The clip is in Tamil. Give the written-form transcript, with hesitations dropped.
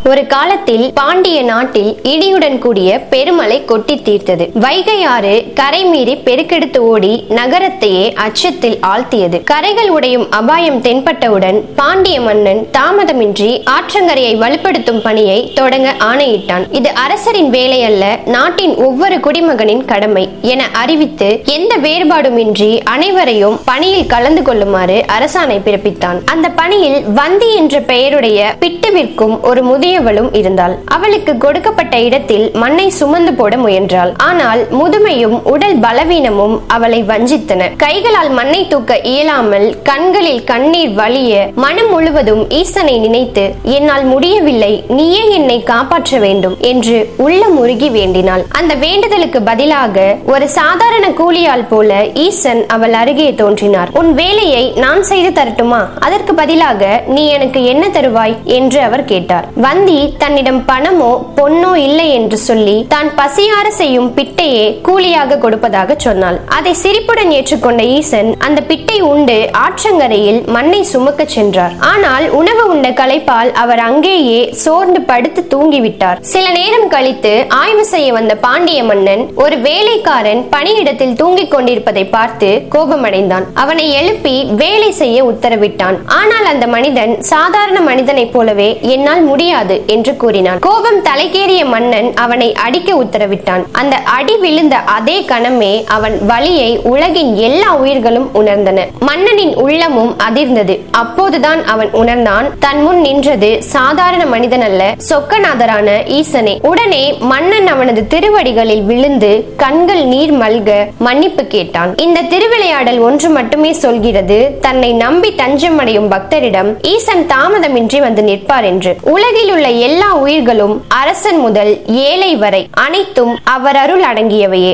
ஒரு காலத்தில் பாண்டிய நாட்டில் இடியுடன் கூடிய பெருமழை கொட்டி தீர்த்தது. வைகை ஆறு கரை மீறி பெருக்கெடுத்து ஓடி நகரத்தையே அச்சத்தில் ஆழ்த்தியது. கரைகள் உடையும் அபாயம் தென்பட்டவுடன் பாண்டிய மன்னன் தாமதமின்றி ஆற்றங்கரையை வலுப்படுத்தும் பணியை தொடங்க ஆணையிட்டான். இது அரசரின் வேலை அல்ல, நாட்டின் ஒவ்வொரு குடிமகனின் கடமை என அறிவித்து எந்த வேறுபாடுமின்றி அனைவரையும் பணியில் கலந்து கொள்ளுமாறு அரசாணை பிறப்பித்தான். அந்த பணியில் வந்தி என்ற பெயருடைய பிட்டுவிற்கும் ஒரு முதியவளும் இருந்தாள். அவளுக்கு கொடுக்கப்பட்ட இடத்தில் மண்ணை சுமந்து போட முயன்றாள். ஆனால் முதுமையும் உடல் பலவீனமும் அவளை வஞ்சித்தன. கைகளால் மண்ணை தூக்க இயலாமல் கண்களில் கண்ணீர் வழிய மனம் முழுவதும் ஈசனை நினைத்து என்னால் முடியவில்லை, நீயே என்னை காப்பாற்ற வேண்டும் என்று உள்ளம் உருகி வேண்டினாள். அந்த வேண்டுதலுக்கு பதிலாக ஒரு சாதாரண கூலியால் போல ஈசன் அவள் அருகே தோன்றினார். உன் வேலையை நான் செய்து தரட்டுமா? அதற்கு பதிலாக நீ எனக்கு என்ன தருவாய் என்று அவர் கேட்டார். வந்தி தன்னிடம் பணமோ பொன்னோ இல்லை என்று சொல்லி தான் பசியார செய்யும் பிட்டையே கூலியாக கொடுப்பதாக சொன்னாள். அதை சிரிப்புடன் ஏற்றுக்கொண்ட ஈசன் அந்த பிட்டை உண்டு ஆற்றங்கரையில் மண்ணை சுமக்க சென்றார். ஆனால் உணவு உண்ட களைப்பால் அவர் அங்கேயே சோர்ந்து படுத்து தூங்கிவிட்டார். சில நேரம் கழித்து ஆய்வு செய்ய வந்த பாண்டிய மன்னன் ஒரு வேலைக்காரன் பணியிடத்தில் தூங்கிக் கொண்டிருப்பதை பார்த்து கோபமடைந்தான். அவனை எழுப்பி வேலை செய்ய உத்தரவிட்டான். ஆனால் அந்த மனிதன் சாதாரண மனிதனைப் போலவே என்னால் முடியாது என்று கூறினான். கோபம் தலைக்கேறிய மன்னன் அவனை அடிக்க உத்தரவிட்டான். அந்த அடி விழுந்த அதே கணமே அவன் வலியை உலகின் எல்லா உயிர்களும் உணர்ந்தன. மன்னனின் உள்ளமும் அதிர்ந்தது. அப்போதுதான் அவன் உணர்ந்தான், தன் முன் நின்றது சாதாரண மனிதன் அல்ல, சொக்கநாதரான ஈசனே. உடனே மன்னன் அவனது திருவடிகளில் விழுந்து கண்கள் நீர் மல்க மன்னிப்பு கேட்டான். இந்த திருவிளையாடல் ஒன்று மட்டுமே சொல்கிறது, தன்னை நம்பி தஞ்சமடையும் பக்தரிடம் ஈசன் தாமதமின்றி வந்து நிற்பார் என்று. உலகில் உள்ள எல்லா உயிர்களும் அரசன் முதல் ஏழை வரை அனைத்தும் அவர் அருள் அடங்கியவையே.